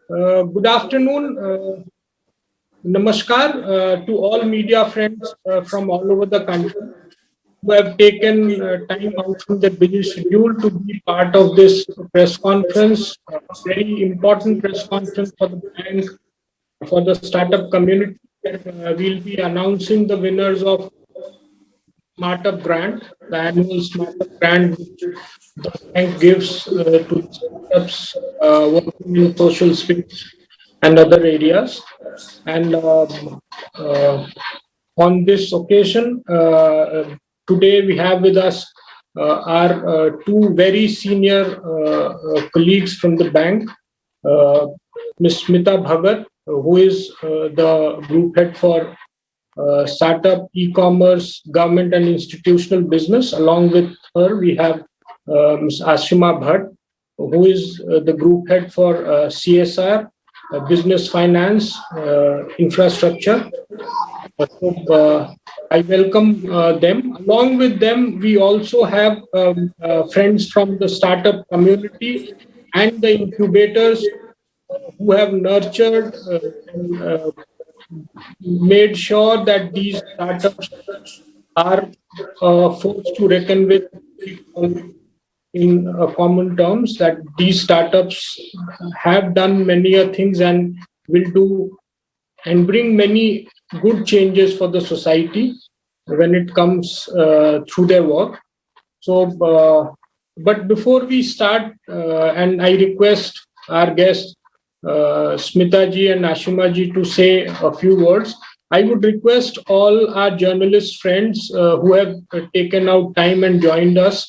Good afternoon. Namaskar to all media friends from all over the country who have taken time out from their busy schedule to be part of this press conference, a very important press conference for the bank, for the startup community. We'll be announcing the winners of SmartUp Grant, the annual SmartUp Grant which the bank gives to startups working in social space and other areas. And on this occasion, today we have with us our two very senior colleagues from the bank, Ms. Smita Bhagat, who is the group head for startup, e-commerce, government and institutional business. Along with her, we have Ms. Ashima Bhatt, who is the group head for CSR, business finance, infrastructure. I welcome them. Along with them, we also have friends from the startup community and the incubators who have nurtured and made sure that these startups are forced to reckon with in common terms, that these startups have done many things and will do and bring many good changes for the society when it comes through their work. So, but before we start, and I request our guests, Smita ji and Ashima ji, to say a few words. I would request all our journalist friends who have taken out time and joined us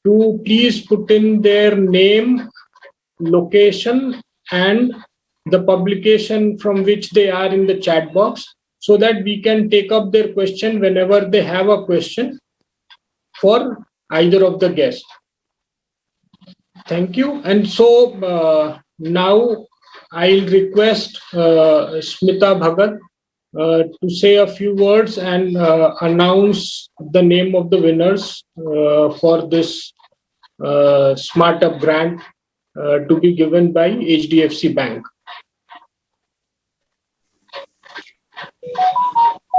to please put in their name, location, and the publication from which they are in the chat box, so that we can take up their question whenever they have a question for either of the guests. Thank you. And so now I'll request Smita Bhagat to say a few words and announce the name of the winners for this SmartUp Grant to be given by HDFC Bank.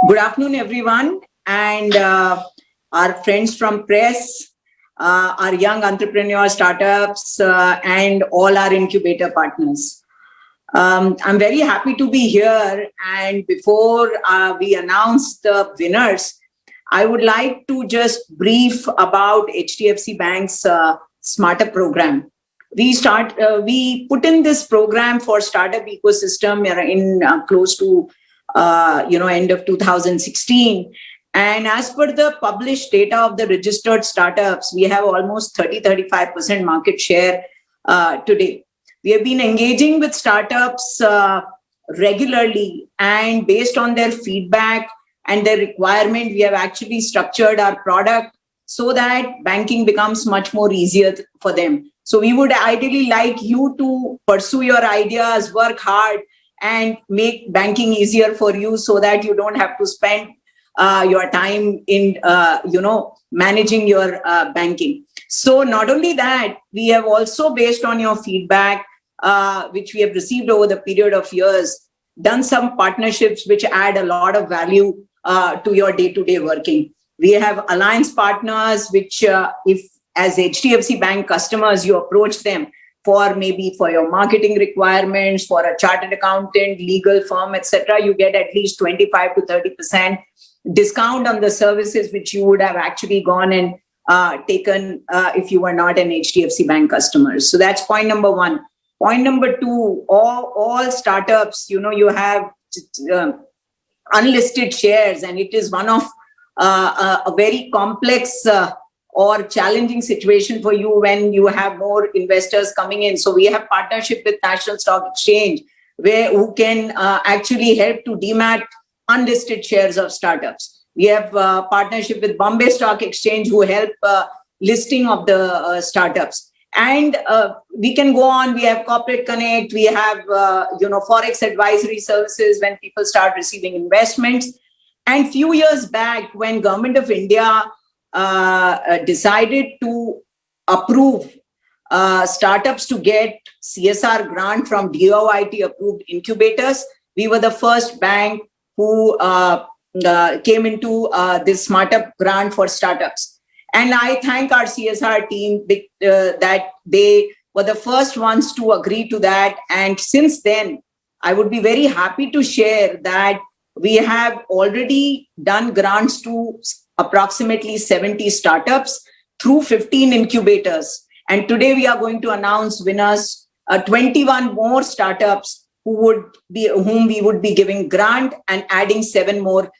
Good afternoon, everyone, and our friends from press, our young entrepreneur startups, and all our incubator partners. I'm very happy to be here, and before we announce the winners, I would like to just brief about HDFC Bank's SmartUp program. We put in this program for startup ecosystem in close to end of 2016. And as per the published data of the registered startups, we have almost 30-35% market share today. We have been engaging with startups regularly, and based on their feedback and their requirement, we have actually structured our product so that banking becomes much more easier for them. So we would ideally like you to pursue your ideas, work hard, and make banking easier for you so that you don't have to spend your time in managing your banking. So not only that, we have also, based on your feedback, which we have received over the period of years, done some partnerships which add a lot of value to your day-to-day working. We have alliance partners which, if as HDFC Bank customers, you approach them for maybe for your marketing requirements, for a chartered accountant, legal firm, etc., you get at least 25 to 30% discount on the services which you would have actually gone and taken if you were not an HDFC Bank customer. So that's point number one. Point number two, all startups, you have unlisted shares, and it is one of a very complex or challenging situation for you when you have more investors coming in. So we have partnership with National Stock Exchange, who can actually help to demat unlisted shares of startups. We have partnership with Bombay Stock Exchange, who help listing of the startups. And we can go on. We have Corporate Connect. We have Forex advisory services when people start receiving investments. And few years back, when Government of India decided to approve startups to get CSR grant from DOIT approved incubators. We were the first bank who came into this SmartUp grant for startups. And I thank our CSR team that they were the first ones to agree to that. And since then, I would be very happy to share that we have already done grants to approximately 70 startups through 15 incubators. And today we are going to announce winners, 21 more startups whom we would be giving grant and adding 7 more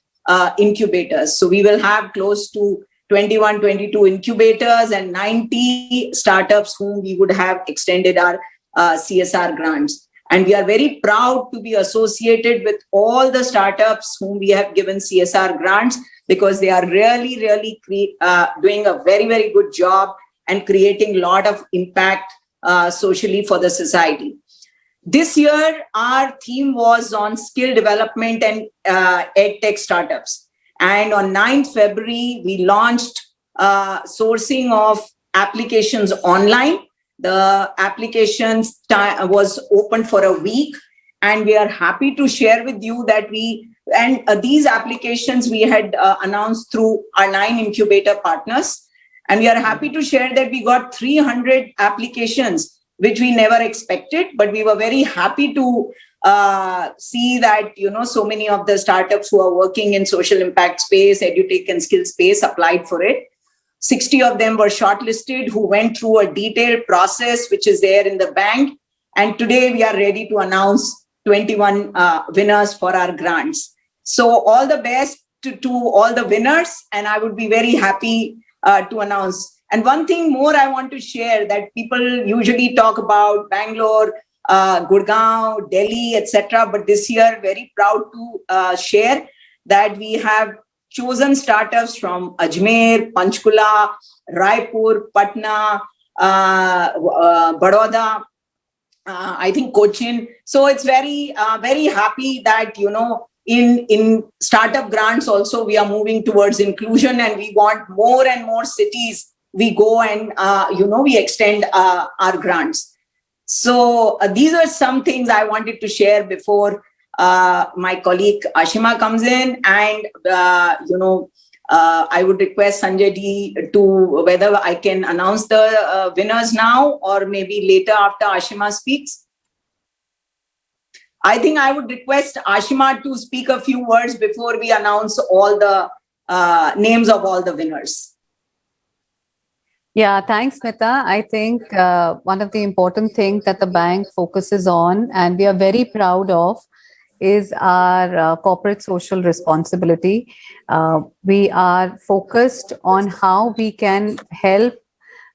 incubators. So we will have close to 21, 22 incubators and 90 startups whom we would have extended our CSR grants. And we are very proud to be associated with all the startups whom we have given CSR grants, because they are really doing a very, very good job and creating a lot of impact socially for the society. This year, our theme was on skill development and EdTech startups. And on 9th February, we launched sourcing of applications online. The applications was open for a week, and we are happy to share with you that these applications we had announced through our 9 incubator partners. And we are happy to share that we got 300 applications, which we never expected, but we were very happy to see that, so many of the startups who are working in social impact space, edutech and skill space applied for it. 60 of them were shortlisted, who went through a detailed process, which is there in the bank. And today we are ready to announce 21 winners for our grants. So all the best to all the winners, and I would be very happy to announce. And one thing more I want to share, that people usually talk about Bangalore, Gurgaon, Delhi, etc. But this year, very proud to share that we have chosen startups from Ajmer, Panchkula, Raipur, Patna, Baroda, I think Cochin. So it's very happy that, in startup grants also, we are moving towards inclusion, and we want more and more cities we go and, we extend our grants. So these are some things I wanted to share before my colleague Ashima comes in. And, I would request Sanjay Ji to whether I can announce the winners now or maybe later after Ashima speaks. I think I would request Ashima to speak a few words before we announce all the names of all the winners. Yeah, thanks, Smita. I think one of the important things that the bank focuses on, and we are very proud of, is our corporate social responsibility. We are focused on how we can help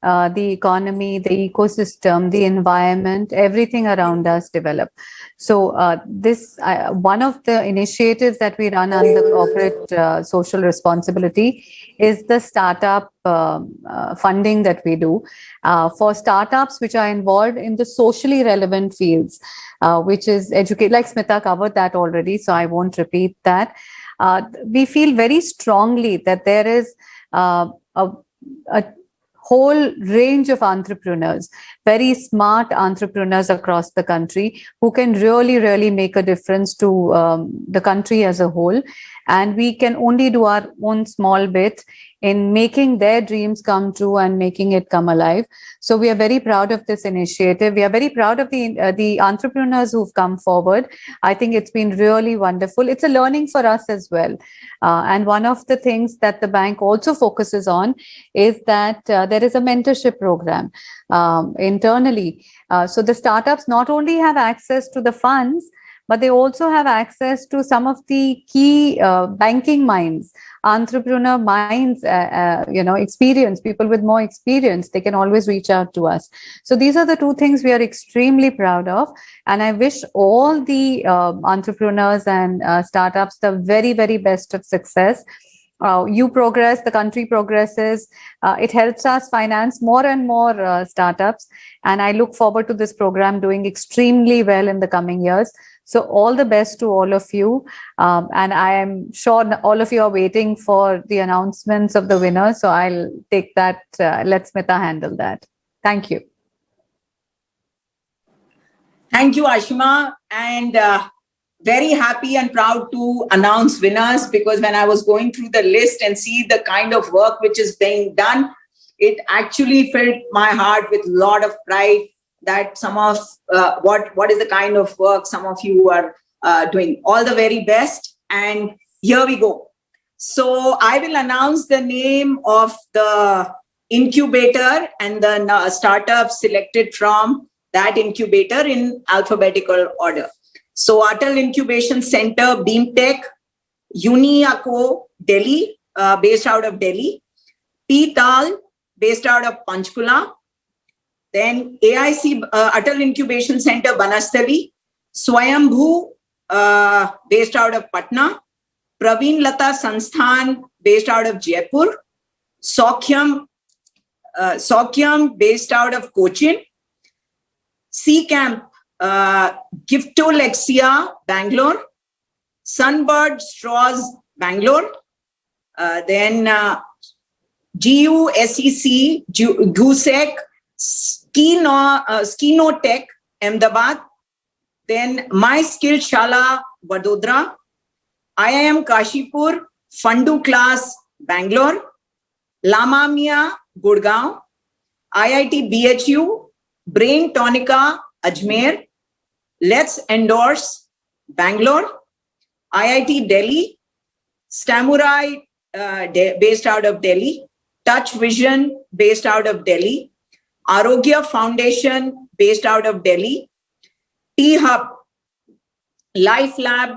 the economy, the ecosystem, the environment, everything around us develop. So this one of the initiatives that we run under corporate social responsibility is the startup funding that we do for startups which are involved in the socially relevant fields, which is educate. Like Smita covered that already, so I won't repeat that. We feel very strongly that there is a whole range of entrepreneurs, very smart entrepreneurs across the country, who can really make a difference to the country as a whole. And we can only do our own small bit in making their dreams come true and making it come alive. So we are very proud of this initiative. We are very proud of the entrepreneurs who've come forward. I think it's been really wonderful. It's a learning for us as well. And one of the things that the bank also focuses on is that there is a mentorship program internally. So the startups not only have access to the funds, but they also have access to some of the key banking minds, entrepreneur minds, experience, people with more experience. They can always reach out to us. So these are the two things we are extremely proud of. And I wish all the entrepreneurs and startups the very, very best of success. You progress, the country progresses. It helps us finance more and more startups. And I look forward to this program doing extremely well in the coming years. So all the best to all of you. And I am sure all of you are waiting for the announcements of the winners. So I'll take that. Let Smita handle that. Thank you. Thank you, Ashima. And very happy and proud to announce winners, because when I was going through the list and see the kind of work which is being done, it actually filled my heart with a lot of pride that some of what is the kind of work some of you are doing. All the very best. And here we go. So I will announce the name of the incubator and the startup selected from that incubator in alphabetical order. So Atal Incubation Center, BeamTech, Uniaco, Delhi, based out of Delhi, P-Tal, based out of Panchkula, then AIC, Atal Incubation Center, Banastali, Swayambhu, based out of Patna, Praveen Lata Sansthan, based out of Jaipur, Sokyam, based out of Cochin, C-Camp, Giftolexia, Bangalore, Sunbird Straws, Bangalore, then GUSEC, GUSEC, Skinotech, Ahmedabad, then My Skill Shala, Vadodara, IIM Kashipur, Fundu Class, Bangalore, Lamamia, Gurgaon, IIT BHU, Brain Tonica, Ajmer, Let's Endorse, Bangalore, IIT Delhi, Stamurai, based out of Delhi, Touch Vision, based out of Delhi, Arogya Foundation, based out of Delhi, T-Hub, Life Lab,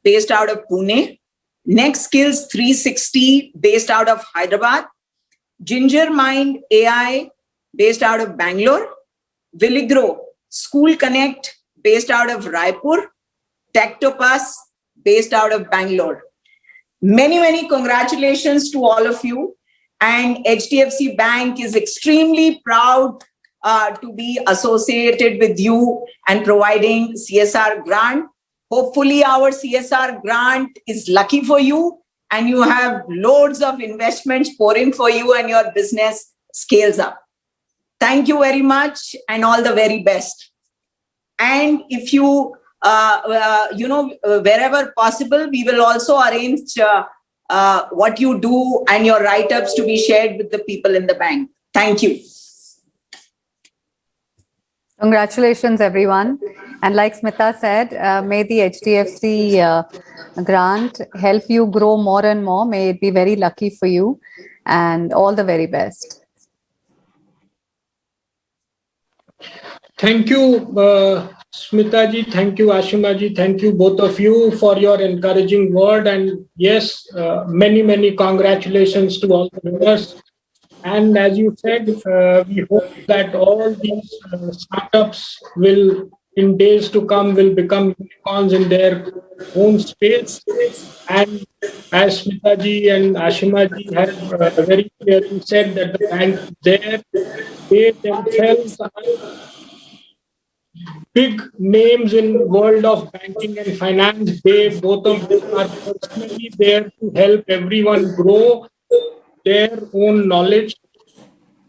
based out of Pune, Next Skills 360, based out of Hyderabad, Ginger Mind AI, based out of Bangalore, Villigro, School Connect, based out of Raipur, Tectopus, based out of Bangalore. Many, many congratulations to all of you. And HDFC Bank is extremely proud to be associated with you and providing CSR grant. Hopefully our CSR grant is lucky for you and you have loads of investments pouring for you and your business scales up. Thank you very much and all the very best. And if you, wherever possible, we will also arrange what you do and your write-ups to be shared with the people in the bank. Thank you. Congratulations, everyone. And like Smita said, may the HDFC grant help you grow more and more. May it be very lucky for you and all the very best. Thank you, Smita ji. Thank you, Ashima ji. Thank you, both of you, for your encouraging word. And yes, many, many congratulations to all the winners. And as you said, we hope that all these startups will, in days to come, will become unicorns in their own space. And as Smita ji and Ashima ji have very clearly said that the bank is there, they themselves are big names in world of banking and finance. They both of them are personally there to help everyone grow their own knowledge.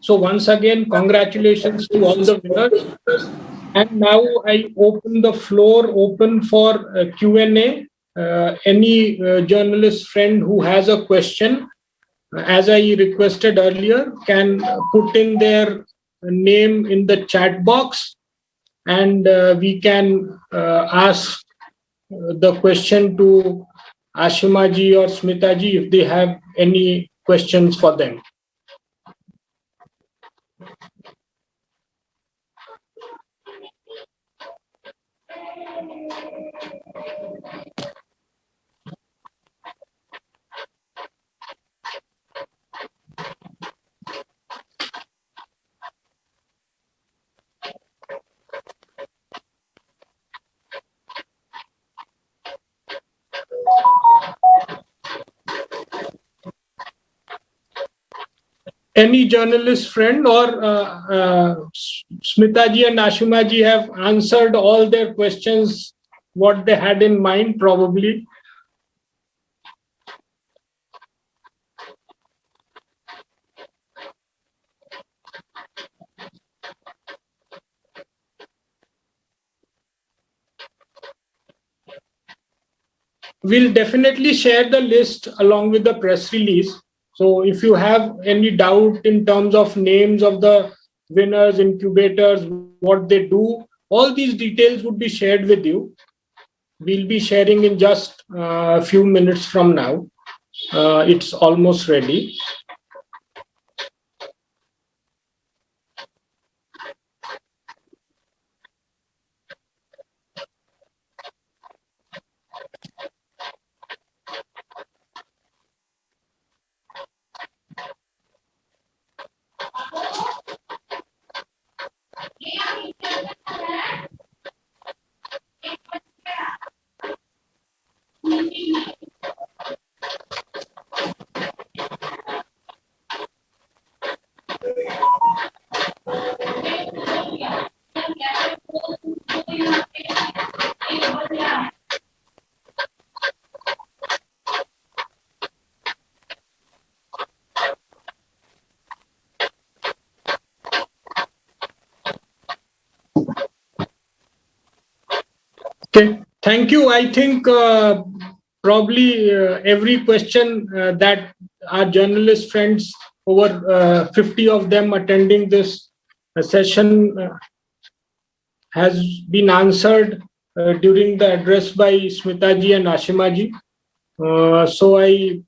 So once again, congratulations to all the winners. And now I open the floor open for Q&A. Any journalist friend who has a question, as I requested earlier, can put in their name in the chat box and we can ask the question to Ashima ji or Smita ji if they have any questions for them. Any journalist friend or Smita ji and Ashima ji have answered all their questions, what they had in mind probably. we'll definitely share the list along with the press release. So if you have any doubt in terms of names of the winners, incubators, what they do, all these details would be shared with you. We'll be sharing in just a few minutes from now. It's almost ready. Okay, thank you. I think probably every question that our journalist friends, over 50 of them attending this session, has been answered during the address by Smitaji and Ashimaji. So I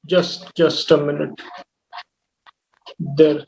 just a minute. There.